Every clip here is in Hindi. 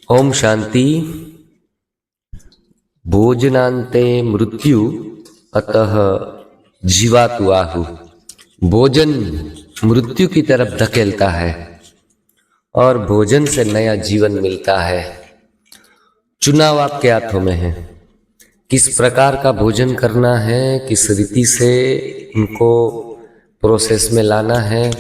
ओम शांति। भोजनांते मृत्यु अतः जीवातु आहु। भोजन मृत्यु की तरफ धकेलता है और भोजन से नया जीवन मिलता है। चुनाव आपके हाथों में है, किस प्रकार का भोजन करना है, किस रीति से इनको प्रोसेस में लाना है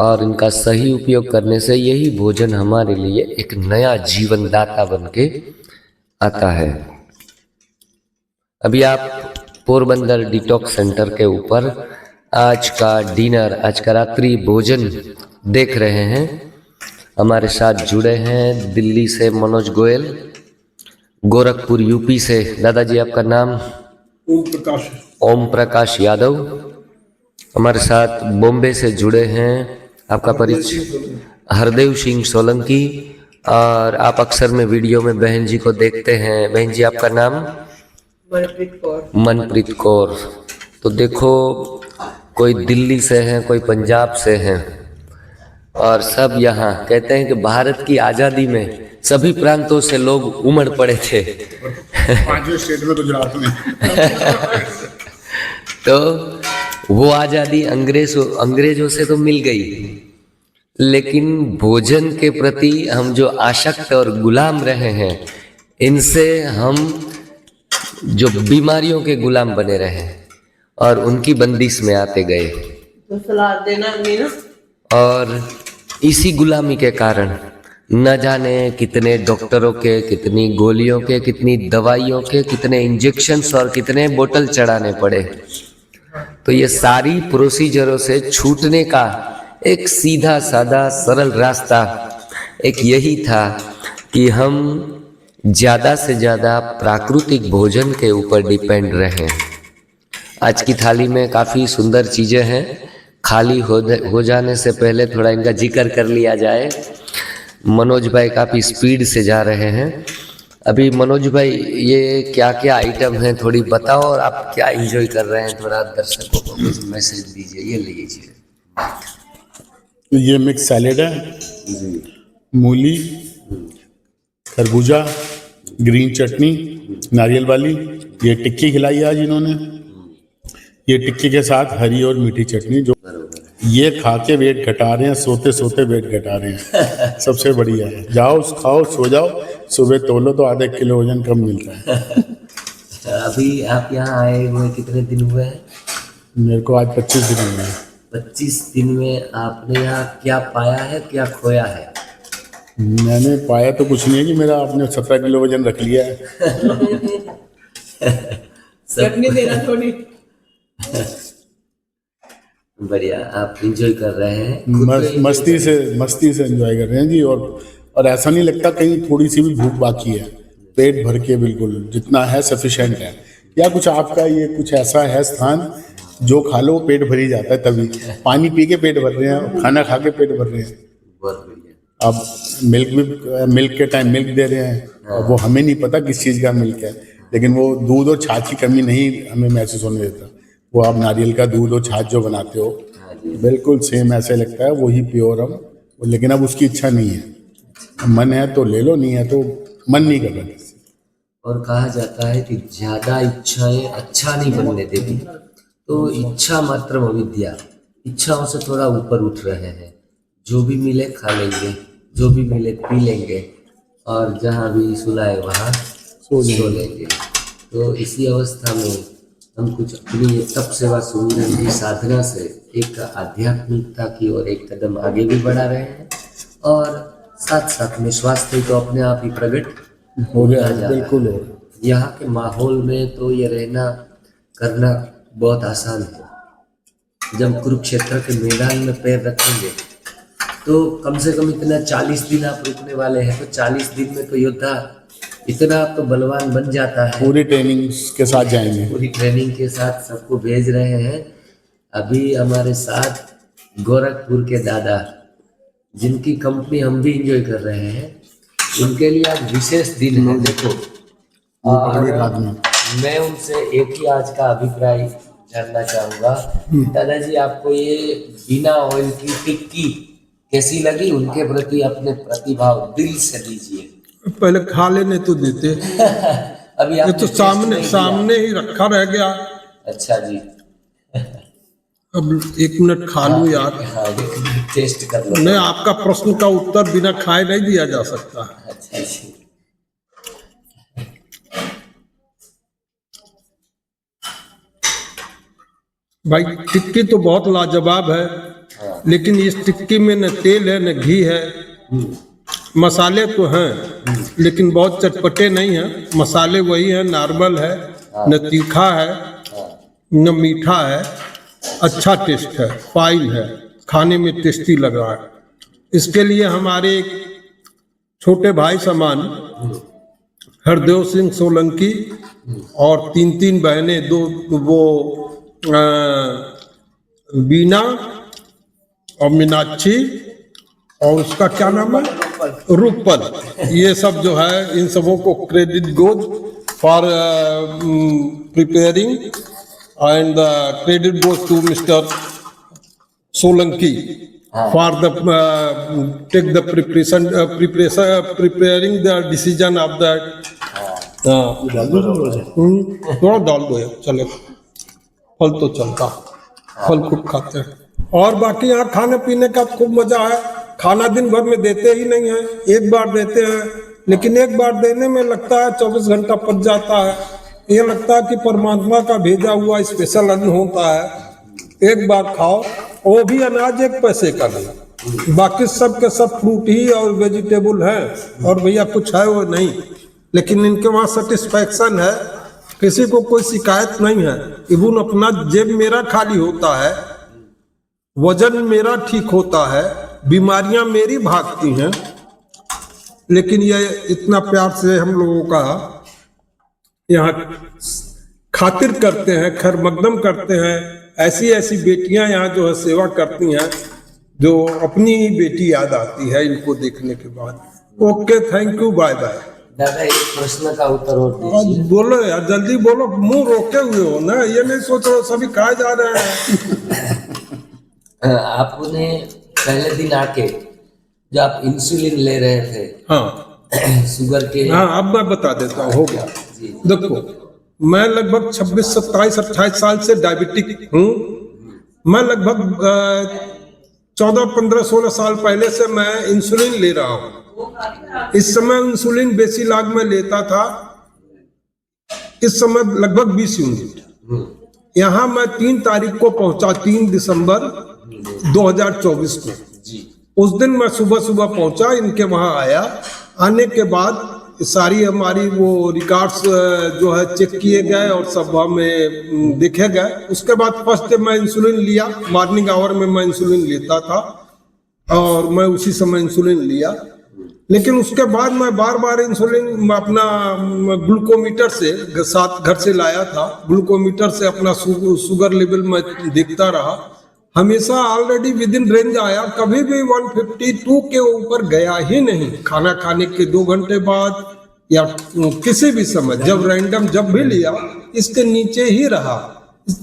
और इनका सही उपयोग करने से यही भोजन हमारे लिए एक नया जीवन दाता बन के आता है। अभी आप पोरबंदर डिटॉक्स सेंटर के ऊपर आज का डिनर, आज का रात्रि भोजन देख रहे हैं। हमारे साथ जुड़े हैं दिल्ली से मनोज गोयल, गोरखपुर यूपी से दादाजी आपका नाम ओम प्रकाश यादव, हमारे साथ बॉम्बे से जुड़े हैं आपका परिचय हरदेव सिंह सोलंकी, और आप अक्सर में वीडियो में बहन जी को देखते हैं। बहन जी आपका नाम मनप्रीत कौर। तो देखो, कोई दिल्ली से हैं, कोई पंजाब से हैं, और सब यहाँ कहते हैं कि भारत की आज़ादी में सभी प्रांतों से लोग उमड़ पड़े थे। पांचवें स्टेट में गुजरात में तो वो आज़ादी अंग्रेजों से तो मिल गई, लेकिन भोजन के प्रति हम जो आसक्त और गुलाम रहे हैं, इनसे हम जो बीमारियों के गुलाम बने रहे और उनकी बंदिश में आते गए। तो सलाद देना नहीं ना। और इसी गुलामी के कारण न जाने कितने डॉक्टरों के, कितनी गोलियों के, कितनी दवाइयों के, कितने इंजेक्शन्स और कितने बोतल चढ़ाने पड़े। तो ये सारी प्रोसीजरों से छूटने का एक सीधा साधा सरल रास्ता एक यही था कि हम ज़्यादा से ज़्यादा प्राकृतिक भोजन के ऊपर डिपेंड रहें। आज की थाली में काफ़ी सुंदर चीज़ें हैं, खाली हो जाने से पहले थोड़ा इनका जिक्र कर लिया जाए। मनोज भाई काफ़ी स्पीड से जा रहे हैं। अभी मनोज भाई, ये क्या क्या आइटम हैं थोड़ी बताओ, और आप क्या एंजॉय कर रहे हैं, थोड़ा दर्शकों को कुछ मैसेज दीजिए। ये लीजिए, ये मिक्स सैलेड है, मूली, खरबूजा, ग्रीन चटनी नारियल वाली, ये टिक्की खिलाई आज इन्होंने, ये टिक्की के साथ हरी और मीठी चटनी, जो ये खा के वेट घटा रहे हैं, सोते सोते वेट घटा रहे हैं। सबसे बढ़िया है, जाओ खाओ सो जाओ, सुबह तोलो तो आधे किलो वजन कम मिलता है। अभी आप यहाँ आए हुए कितने दिन हुए हैं? मेरे को आज 25 दिन हुए हैं। 25 दिन में आपने यहाँ क्या पाया है, क्या खोया है? मैंने पाया तो कुछ नहीं है कि मेरा आपने 17 किलो वजन रख लिया है। चटनी देना थोड़ी। बढ़िया, आप एंजॉय कर रहे हैं, मस्ती से एंजॉय कर रहे हैं जी। और ऐसा नहीं लगता कहीं थोड़ी सी भी भूख बाकी है, पेट भर के बिल्कुल जितना है सफिशिएंट है। या कुछ आपका ये कुछ ऐसा है स्थान जो खा लो पेट भर ही जाता है, तभी पानी पी के पेट भर रहे हैं, खाना खा के पेट भर रहे हैं। बहुत बढ़िया। अब मिल्क के टाइम मिल्क दे रहे हैं, और वो हमें नहीं पता किस चीज़ का मिल्क है, लेकिन वो दूध और छाछ की कमी नहीं हमें महसूस होने देता। वो आप नारियल का दूध और छाछ जो बनाते हो, बिल्कुल सेम ऐसे लगता है, वही प्योर हम। लेकिन अब उसकी इच्छा नहीं है, मन है तो ले लो, नहीं है तो मन नहीं कर रहा। और कहा जाता है कि ज्यादा इच्छाएं अच्छा नहीं बनने देती, तो इच्छा मात्र अविद्या, इच्छाओं से थोड़ा ऊपर उठ रहे हैं। जो भी मिले खा लेंगे, जो भी मिले पी लेंगे, और जहाँ भी सुलाए वहाँ सो लेंगे। तो इसी अवस्था में हम कुछ अपनी तप सेवा सुमिरन की साधना से एक आध्यात्मिकता की ओर एक कदम आगे भी बढ़ा रहे हैं, और साथ साथ में स्वास्थ्य तो अपने आप ही प्रकट हो गया। बिल्कुल हो। यहाँ के माहौल में तो ये रहना करना बहुत आसान है। जब कुरुक्षेत्र के मैदान में पैर रखेंगे तो कम से कम इतना 40 दिन आप रुकने वाले हैं, तो 40 दिन में तो योद्धा इतना आप तो बलवान बन जाता है। पूरी ट्रेनिंग के साथ जाएंगे, पूरी ट्रेनिंग के साथ सबको भेज रहे हैं। अभी हमारे साथ गोरखपुर के दादा, जिनकी कंपनी हम भी एंजॉय कर रहे हैं, उनके लिए आज विशेष दिन है। देखो, और मैं उनसे एक ही आज का अभिप्राय जानना चाहूँगा, दादाजी आपको ये बिना ऑयल की टिक्की कैसी लगी? उनके प्रति अपने प्रतिभाव दिल से दीजिए। पहले खा लेने तो देते। अभी ये आपने तो टेस्ट सामने नहीं किया। सामने ही रखा रह गया। अच्छा जी। अब 1 मिनट खा लूं यार। हाँ टेस्ट कर लो। नहीं, आपका प्रश्न का उत्तर बिना खाए नहीं दिया जा सकता। अच्छा जी। भाई टिक्की तो बहुत लाजवाब है, लेकिन इस टिक्की में न तेल है न घी है। मसाले तो हैं लेकिन बहुत चटपटे नहीं हैं। मसाले वही हैं, नॉर्मल है, न तीखा है न मीठा है। अच्छा टेस्ट है, फाइन है, खाने में टेस्टी लग रहा है। इसके लिए हमारे एक छोटे भाई समान हरदेव सिंह सोलंकी और 3 बहनें, 2 वो बीना और मीनाक्षी और उसका क्या नाम है, रूपल। ये सब जो है, इन सबों को credit goes for preparing and credit goes to mister Solanki for the take the preparing the decision of that। थोड़ा डाल दो यार, चलेगा। फल तो चलता, फल खूब खाते हैं। और बाकी यहाँ खाने पीने का खूब मजा है। खाना दिन भर में देते ही नहीं है, एक बार देते हैं, लेकिन एक बार देने में लगता है 24 घंटा पच जाता है। ये लगता है कि परमात्मा का भेजा हुआ स्पेशल अन्न होता है। एक बार खाओ, वो भी अनाज 1 पैसे का नहीं, बाकी सब के सब फ्रूट ही और वेजिटेबल है, और भैया कुछ है वो नहीं। लेकिन इनके वहाँ सेटिस्फैक्शन है, किसी को कोई शिकायत नहीं है। इवन अपना जेब मेरा खाली होता है, वजन मेरा ठीक होता है, बीमारियां मेरी भागती हैं, लेकिन ये इतना प्यार से हम लोगों का यहाँ खातिर करते हैं, खैर मकदम करते हैं। ऐसी ऐसी बेटियां यहाँ जो है सेवा करती हैं, जो अपनी ही बेटी याद आती है इनको देखने के बाद। Okay, thank you, bye bye. दादा एक प्रश्न का उत्तर और दीजिए। बोलो यार, जल्दी बोलो, मुंह रोके हुए हो ना, ये नहीं सोच रहे हो सभी खाए जा रहे हैं। आपने पहले दिन आके जो आप इंसुलिन ले रहे थे, हाँ शुगर के, हाँ, अब मैं बता देता हूँ, हो गया। देखो, मैं लगभग 26, 27, 28 साल से डायबिटिक हूँ। मैं लगभग 14, 15, 16 साल पहले से मैं इंसुलिन ले रहा हूँ। इस समय इंसुलिन बेसिलाग में लेता था, इस समय लगभग 20 यूनिट। यहाँ मैं 3 तारीख को पहुंचा, 3 दिसंबर 2024 को। उस दिन मैं सुबह सुबह पहुंचा, इनके वहां आया। आने के बाद सारी हमारी वो रिकॉर्ड्स जो है चेक किए गए और सब हमें देखे गए। उसके बाद फर्स्ट डे मैं इंसुलिन लिया, मॉर्निंग आवर में मैं इंसुलिन लेता था और मैं उसी समय इंसुलिन लिया। लेकिन उसके बाद मैं बार बार इंसुलिन अपना ग्लूकोमीटर से साथ घर से लाया था, ग्लूकोमीटर से अपना शुगर लेवल में देखता रहा। हमेशा ऑलरेडी विद इन रेंज आया, कभी भी 152 के ऊपर गया ही नहीं। खाना खाने के 2 घंटे बाद या किसी भी समय, जब रैंडम जब भी लिया, इसके नीचे ही रहा।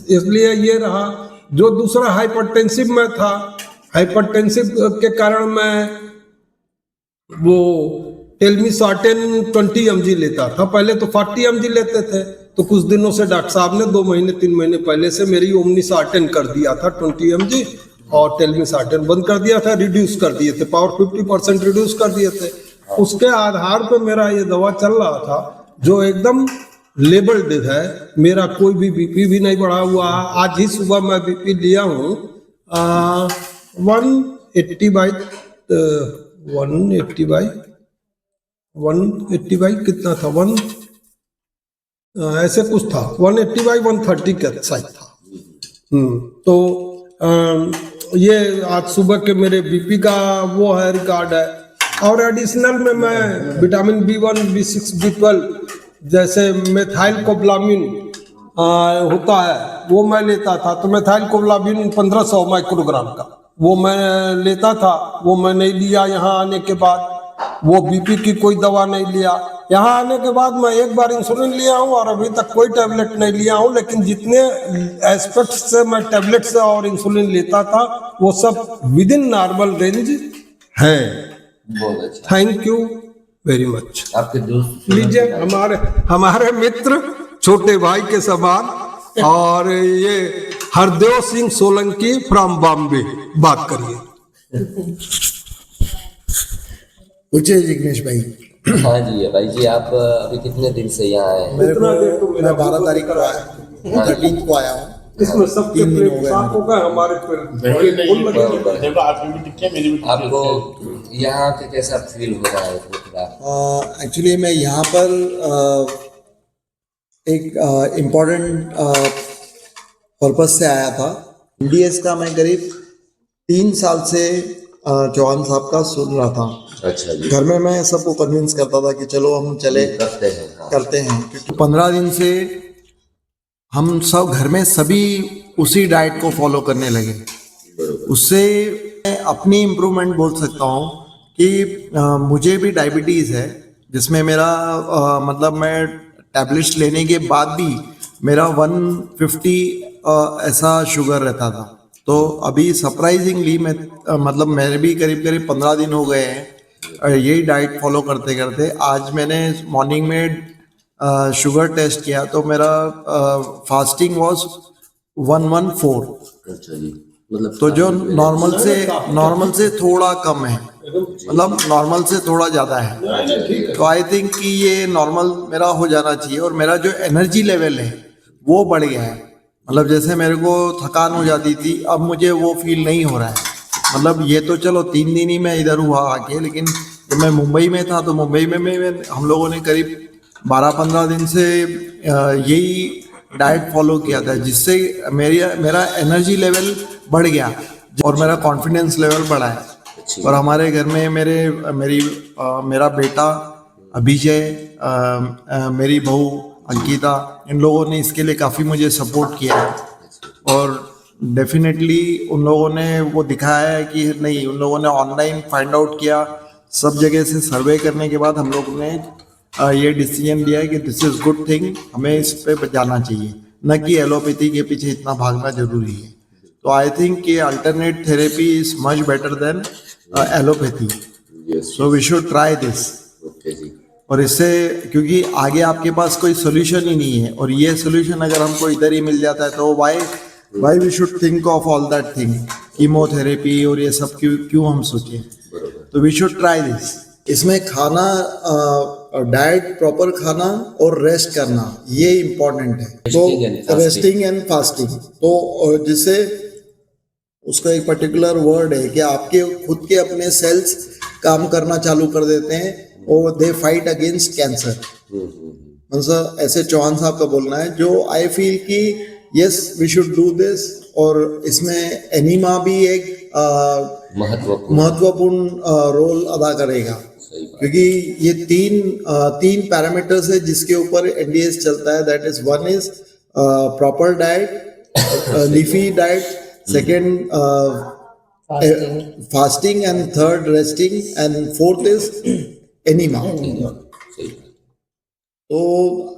इसलिए ये रहा। जो दूसरा हाइपरटेंसिव में था, हाइपरटेंसिव के कारण मैं वो टेलमिसार्टेन 20 mg लेता था। पहले तो 40 mg लेते थे, तो कुछ दिनों से डॉक्टर साहब ने 2 महीने 3 महीने पहले से मेरी ओमनीसार्टेन कर दिया था 20 mg, और टेलमिसार्टेन बंद कर दिया था, रिड्यूस कर दिए थे, पावर 50% रिड्यूस कर दिए थे। उसके आधार पर मेरा ये दवा चल रहा था, जो एकदम लेबल्ड है। मेरा कोई भी बीपी भी नहीं बढ़ा हुआ। आज ही सुबह मैं बीपी लिया हूँ 180 बाई कितना था, ऐसे कुछ था, 180/130 के साइड था। तो ये आज सुबह के मेरे बीपी का वो है, रिकॉर्ड है। और एडिशनल में मैं विटामिन B1, B6, B12 जैसे मेथाइल कोबलामिन होता है, वो मैं लेता था। तो मेथाइल कोबलामिन 1500 माइक्रोग्राम का वो मैं लेता था, वो मैं नहीं लिया यहाँ आने के बाद। वो बीपी की कोई दवा नहीं लिया। यहाँ आने के बाद मैं एक बार इंसुलिन लिया हूँ और अभी तक कोई टैबलेट नहीं लिया हूँ। लेकिन जितने एस्पेक्ट से मैं टैबलेट से और इंसुलिन लेता था, वो सब विद इन नॉर्मल रेंज है। बहुत अच्छा। Thank you, very much. आपके दोस्त लीजिए, हमारे मित्र, छोटे भाई के समान, और ये हरदेव सिंह सोलंकी फ्रॉम बॉम्बे, बात करिए। पूछिए जिग्नेश भाई। हाँ जी भाई जी, आप अभी कितने दिन से यहाँ आए हैं? मैं 12 तारीख को आया, 13 को आया हूँ। इसमें सबके 3 दिन हो प्लेट साफ गए। होगा, हमारे देखो आपकी भी टिक्की है, मेरी भी टिक्की है। आपको यहाँ के कैसा फील हो रहा है थोड़ा? एक्चुअली मैं यहाँ पर एक इम्पोर्टेंट पर्पज से आया था। NDS का मैं करीब 3 साल से चौहान साहब का सुन रहा था। अच्छा जी। घर में मैं सबको कन्विंस करता था कि चलो हम चले करते हैं, हाँ। करते हैं, क्योंकि 15 दिन से हम सब घर में सभी उसी डाइट को फॉलो करने लगे। उससे मैं अपनी इम्प्रूवमेंट बोल सकता हूँ कि मुझे भी डायबिटीज़ है, जिसमें मेरा मतलब मैं टैबलेट्स लेने के बाद भी मेरा 150 ऐसा शुगर रहता था। तो अभी सरप्राइजिंगली मैं मतलब मेरे भी करीब करीब 15 दिन हो गए हैं यही डाइट फॉलो करते करते। आज मैंने मॉर्निंग में शुगर टेस्ट किया तो मेरा फास्टिंग वाज 114। अच्छा जी, मतलब तो जो नॉर्मल से थोड़ा कम है, मतलब नॉर्मल से थोड़ा ज़्यादा है। तो आई थिंक कि ये नॉर्मल मेरा हो जाना चाहिए। और मेरा जो एनर्जी लेवल है वो बढ़ गया है। मतलब जैसे मेरे को थकान हो जाती थी, अब मुझे वो फील नहीं हो रहा है। मतलब ये तो चलो 3 दिन ही मैं इधर हुआ आके, लेकिन जब मैं मुंबई में था तो मुंबई में हम लोगों ने करीब 12-15 दिन से यही डाइट फॉलो किया था, जिससे मेरा एनर्जी लेवल बढ़ गया और मेरा कॉन्फिडेंस लेवल बढ़ा है। और हमारे घर में मेरा बेटा अभिजय, मेरी बहू अंकिता, इन लोगों ने इसके लिए काफ़ी मुझे सपोर्ट किया है। और डेफिनेटली उन लोगों ने वो दिखाया है कि नहीं, उन लोगों ने ऑनलाइन फाइंड आउट किया, सब जगह से सर्वे करने के बाद हम लोग ने ये डिसीजन लिया है कि दिस इज़ गुड थिंग, हमें इस पे जाना चाहिए, न कि एलोपैथी के पीछे इतना भागना जरूरी है। तो आई थिंक कि alternate therapy is much better than allopathy, so we should try this. और इससे, क्योंकि आगे आपके पास कोई सोल्यूशन ही नहीं है, और ये सोल्यूशन अगर हमको इधर ही मिल जाता है तो why we should think of all that thing, chemotherapy और ये सब क्यों हम सोचें। तो वी शुड ट्राई दिस। इसमें खाना, डाइट प्रॉपर खाना और रेस्ट करना, ये इम्पोर्टेंट है। तो रेस्टिंग एंड फास्टिंग, तो जिससे उसका एक पर्टिकुलर वर्ड है कि आपके खुद के अपने सेल्स काम करना चालू कर देते हैं और दे फाइट अगेंस्ट कैंसर। मतलब ऐसे चौहान साहब का बोलना है, जो आई फील कि yes we should do this. और इसमें एनीमा भी एक महत्वपूर्ण रोल अदा करेगा, क्योंकि ये तीन पैरामीटर्स है जिसके ऊपर NDS चलता है। That is, one is proper diet, leafy diet, second fasting, and third resting, and fourth is enema. तो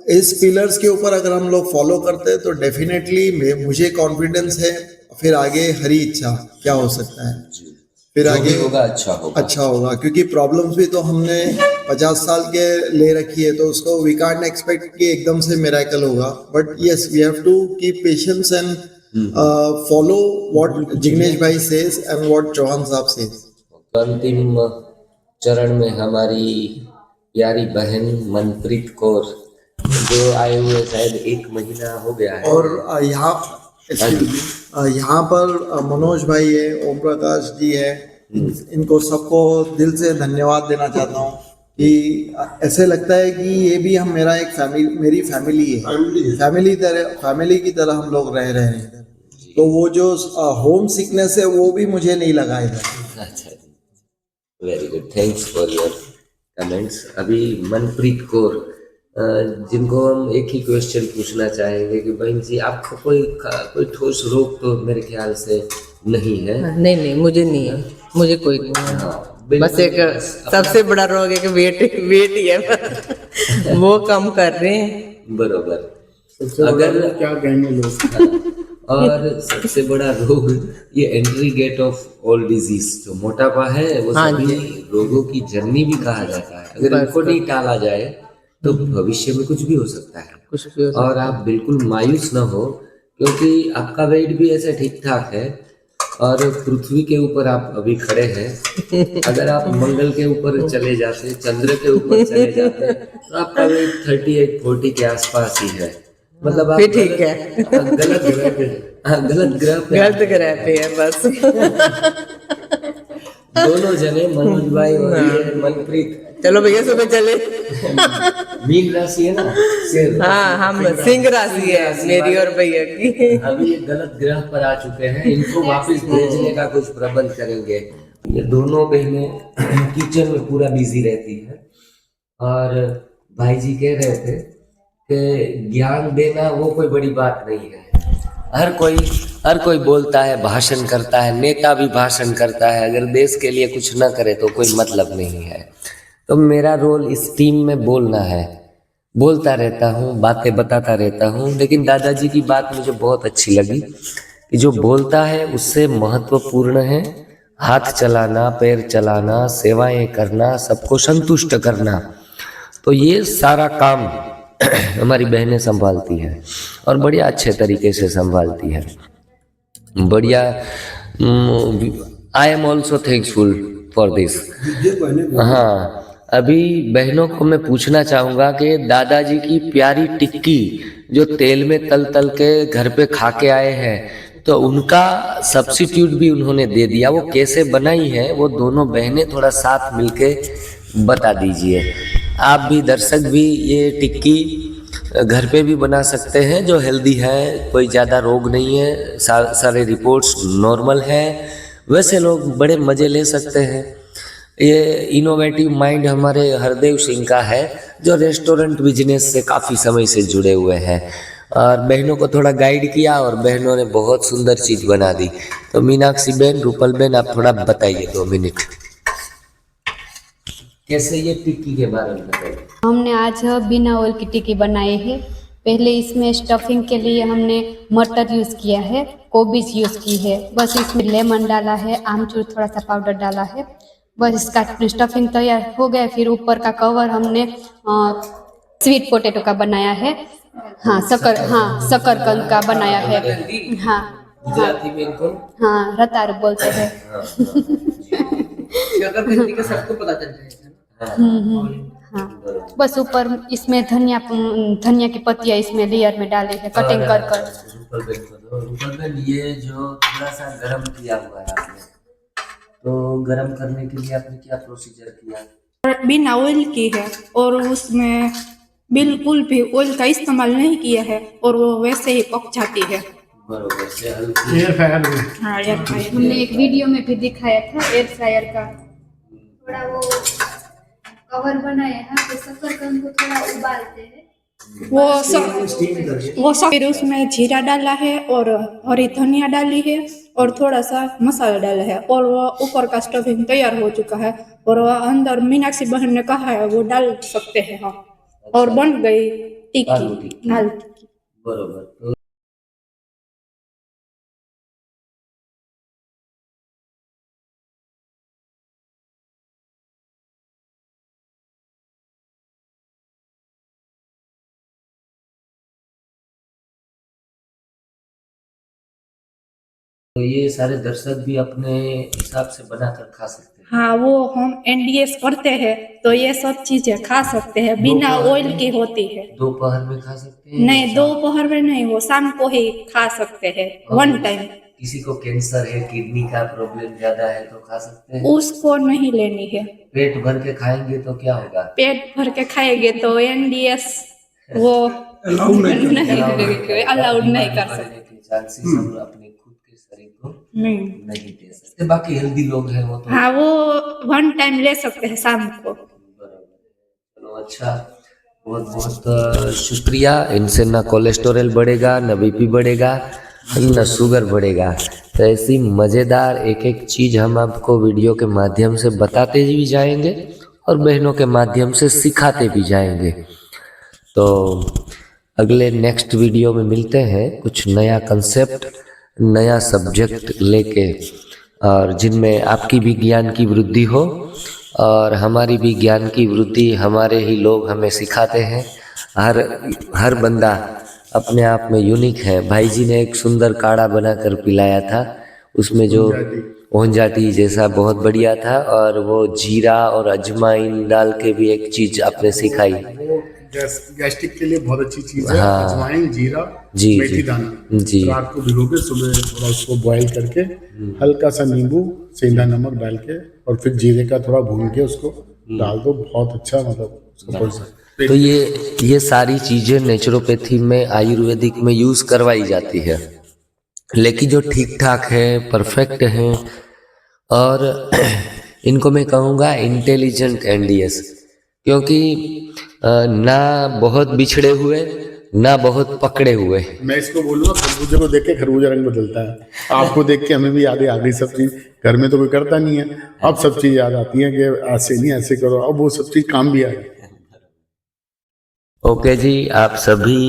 इस पिलर्स के ऊपर अगर हम लोग फॉलो करते हैं तो डेफिनेटली मुझे कॉन्फिडेंस है, फिर आगे हरी इच्छा क्या हो सकता है, फिर आगे होगा अच्छा होगा। क्योंकि प्रॉब्लम्स भी तो हमने 50 साल के ले रखी है, तो उसको वी कांट एक्सपेक्ट कि एकदम से मिरेकल होगा। But yes, we have to keep patience and follow what Jignesh भाई सेज एंड व्हाट चौहान साहब सेज। अंतिम चरण में हमारी प्यारी बहन मनप्रीत कौर, जो आए हुए शायद 1 महीना हो गया है। और यहाँ पर मनोज भाई है, ओम प्रकाश जी है, इनको सबको दिल से धन्यवाद देना चाहता हूँ कि ऐसे लगता है कि ये भी मेरा एक मेरी फैमिली है, फैमिली की तरह हम लोग रह रहे हैं। तो वो जो होम सिकनेस है वो भी मुझे नहीं लगा इधर। अच्छा, very good, thanks for your comments. अभी मनप्रीत कौर, जिनको हम एक ही क्वेश्चन पूछना चाहेंगे कि बहन जी, आपको कोई ठोस रोग तो मेरे ख्याल से नहीं है? नहीं, मुझे नहीं है, मुझे कोई नहीं है। हाँ, बस एक सबसे बड़ा रोग है कि वेट ही है वो कम कर रहे हैं। बरोबर। अगर क्या कहेंगे लोग? और सबसे बड़ा रोग ये entry gate of all disease, जो मोटापा है वो हाँ सभी रोगों की जननी भी कहा जाता है। अगर इनको नहीं टाला जाए तो भविष्य में कुछ भी हो सकता है। कुछ भी हो सकता और आप बिल्कुल मायूस न हो, क्योंकि आपका वेट भी ऐसे ठीक ठाक है और पृथ्वी के ऊपर आप अभी खड़े हैं। अगर आप मंगल के ऊपर चले जाते, चंद्र के ऊपर चले जाते, तो आपका वेट 38-40 के आसपास ही है। मतलब आप फिर ठीक है। गलत ग्रह पे, गलत ग्रह पे गलत ग्रह पे है बस। दोनों जने, मनोज भाई और ये मनप्रीत। चलो भैया सुबह चले। मीन राशि है ना, शेर। हाँ, हम सिंह राशि है मेरी और भैया की। अभी ये गलत ग्रह पर आ चुके हैं, इनको वापस भेजने का कुछ प्रबंध करेंगे। ये दोनों बहनें किचन में पूरा बिजी रहती है और भाई जी कह रहे थे कि ज्ञान देना वो कोई बड़ी बात नहीं है। हर कोई बोलता है, भाषण करता है, नेता भी भाषण करता है, अगर देश के लिए कुछ ना करे तो कोई मतलब नहीं है। तो मेरा रोल इस टीम में बोलना है, बोलता रहता हूँ, बातें बताता रहता हूँ। लेकिन दादाजी की बात मुझे बहुत अच्छी लगी कि जो बोलता है उससे महत्वपूर्ण है हाथ चलाना, पैर चलाना, सेवाएं करना, सबको संतुष्ट करना। तो ये सारा काम हमारी बहनें संभालती हैं और बढ़िया अच्छे तरीके से संभालती है। बढ़िया। I am also thankful for this. हाँ, अभी बहनों को मैं पूछना चाहूँगा कि दादाजी की प्यारी टिक्की जो तेल में तल तल के घर पे खा के आए हैं, तो उनका सब्स्टिट्यूट भी उन्होंने दे दिया। वो कैसे बनाई है वो दोनों बहनें थोड़ा साथ मिलके बता दीजिए। आप भी, दर्शक भी, ये टिक्की घर पे भी बना सकते हैं जो हेल्दी है, कोई ज़्यादा रोग नहीं है, सारे रिपोर्ट्स नॉर्मल है, वैसे लोग बड़े मज़े ले सकते हैं। ये इनोवेटिव माइंड हमारे हरदेव सिंह का है जो रेस्टोरेंट बिजनेस से काफ़ी समय से जुड़े हुए हैं और बहनों को थोड़ा गाइड किया और बहनों ने बहुत सुंदर चीज़ बना दी। तो मीनाक्षी बहन, रूपल बहन, आप थोड़ा बताइए 2 मिनट कैसे ये टिक्की के बारे में बताइए। हमने आज बिना ऑयल की टिक्की बनाई है। पहले इसमें स्टफिंग के लिए हमने मटर यूज़ किया है, कोबीज यूज़ की है, बस इसमें लेमन डाला है, आमचूर थोड़ा सा पाउडर डाला है, बस इसका स्टफिंग तैयार हो गया। फिर ऊपर का कवर हमने स्वीट पोटैटो का बनाया है। हाँ, शकरकंद का बनाया है। हाँ, गुजराती में इनको हाँ, रतार बोलते हैं। सबको पता चल जाएगा। हाँ, बस ऊपर इसमें धनिया की पत्तियां इसमें लेयर में डाले हैं, कटिंग कर कर। रूपल बहन, ये जो थोड़ा सा गरम किया हुआ है आपने, तो गरम करने के लिए आपने क्या प्रोसीजर किया? बिना ऑयल की है और उसमें बिल्कुल भी ऑयल का इस्तेमाल नहीं किया है और वो वैसे ही पक जाती है। बरोबर से हल्की हाँ, एयर फ्रायर। हमने एक वीडियो में भी दिखाया था एयर फ्रायर का। थोड़ा वो कवर बनाया है, तो शकरकंद को थोड़ा उबालते हैं। वो सब फिर उसमें जीरा डाला है और हरी धनिया डाली है और थोड़ा सा मसाला डाला है और वो ऊपर का स्टफिंग तैयार हो चुका है और वो अंदर मीनाक्षी बहन ने कहा है वो डाल सकते हैं। हाँ, और बन गई टिक्की, आलू टिक्की। बरोबर। तो ये सारे दर्शक भी अपने हिसाब से बनाकर खा सकते हैं। हाँ, वो हम NDS करते हैं तो ये सब चीजें खा सकते हैं, बिना ऑयल की होती है। दोपहर में खा सकते हैं? नहीं, दोपहर में नहीं, वो शाम को ही खा सकते हैं, 1 टाइम। किसी को कैंसर है, किडनी का प्रॉब्लम ज्यादा है तो खा सकते हैं? उसको नहीं लेनी है। पेट भर के खाएंगे तो क्या होगा? पेट भर के खाएंगे तो NDS वो अलाउड नहीं कर सकते। चांसेस हम अपने खुद के शरीर को नहीं दे सकते। बाकी हेल्दी लोग हैं वो तो, हाँ, वो 1 टाइम ले सकते हैं शाम को। चलो अच्छा, बहुत बहुत शुक्रिया। इनसे ना कोलेस्टेरॉल बढ़ेगा, ना BP बढ़ेगा, ना शुगर बढ़ेगा। तो ऐसी मज़ेदार एक एक चीज़ हम आपको वीडियो के माध्यम से बताते भी जाएंगे और बहनों के माध्यम से सिखाते भी जाएंगे। तो अगले नेक्स्ट वीडियो में मिलते हैं, कुछ नया कंसेप्ट, नया सब्जेक्ट लेके, और जिनमें आपकी भी ज्ञान की वृद्धि हो और हमारी भी ज्ञान की वृद्धि। हमारे ही लोग हमें सिखाते हैं। हर बंदा अपने आप में यूनिक है। भाई जी ने एक सुंदर काढ़ा बनाकर पिलाया था, उसमें जो ओंजा टी जैसा बहुत बढ़िया था, और वो जीरा और अजवाइन डाल के भी एक चीज आपने सिखाई। वो गैस्ट्रिक के लिए बहुत अच्छी चीज है। हाँ। अजवाइन, जीरा, जी, मेथी जी। दाना जी। रात को भिगो के सुबह थोड़ा उसको बॉईल करके हल्का सा नींबू, सेंधा नमक डाल के और फिर जीरे का थोड़ा भून के उसको डाल दो। बहुत अच्छा, मतलब उसका कोई तो ये सारी चीजें नेचुरोपैथी में, आयुर्वेदिक में यूज करवाई जाती है, लेकिन जो ठीक ठाक है, परफेक्ट है, और इनको मैं कहूँगा इंटेलिजेंट एनडीएस, क्योंकि ना बहुत बिछड़े हुए, ना बहुत पकड़े हुए। मैं इसको बोलूँगा, खरबूजे को देख के खरबूजा रंग बदलता है। आपको देख के हमें भी याद आ गई सब चीज। घर में तो कोई करता नहीं है, अब सब चीज याद आती है कि ऐसे नहीं, ऐसे करो। अब वो सब चीज काम भी आ गई। ओके जी, आप सभी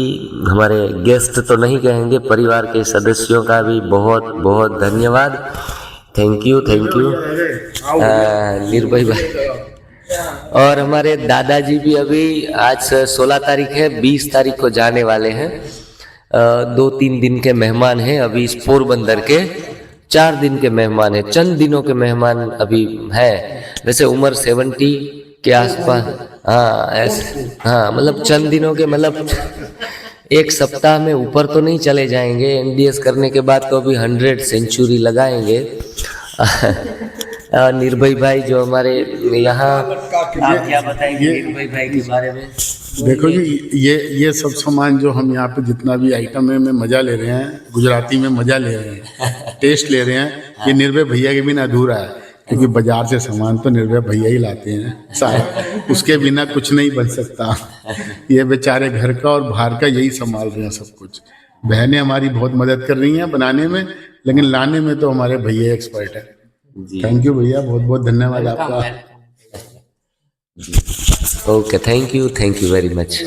हमारे गेस्ट तो नहीं कहेंगे, परिवार के सदस्यों का भी बहुत बहुत धन्यवाद। थैंक यू निर्भय भाई। और हमारे दादाजी भी अभी, आज 16 तारीख है, 20 तारीख को जाने वाले हैं। 2-3 दिन के मेहमान हैं अभी इस पोरबंदर के, 4 दिन के मेहमान हैं, चंद दिनों के मेहमान अभी है। वैसे उम्र 70 के आसपास, हाँ ऐसे, हाँ मतलब चंद दिनों के, मतलब एक सप्ताह में ऊपर तो नहीं चले जाएंगे। एनडीएस करने के बाद तो अभी 100 सेंचुरी लगाएंगे। निर्भय भाई जो हमारे यहाँ, आप क्या बताएंगे निर्भय भाई के बारे में? देखो जी, ये सब सामान जो हम यहाँ पे जितना भी आइटम है, में मजा ले रहे हैं, गुजराती में मजा ले रहे हैं, टेस्ट ले रहे हैं, ये निर्भय भैया के बिना अधूरा है। क्योंकि बाजार से सामान तो निर्भय भैया ही लाते हैं सारा, उसके बिना कुछ नहीं बन सकता। ये बेचारे घर का और बाहर का यही संभाल रहे हैं सब कुछ। बहनें हमारी बहुत मदद कर रही हैं बनाने में, लेकिन लाने में तो हमारे भैया एक्सपर्ट है। थैंक यू भैया, बहुत बहुत धन्यवाद आपका। Okay, thank you very much.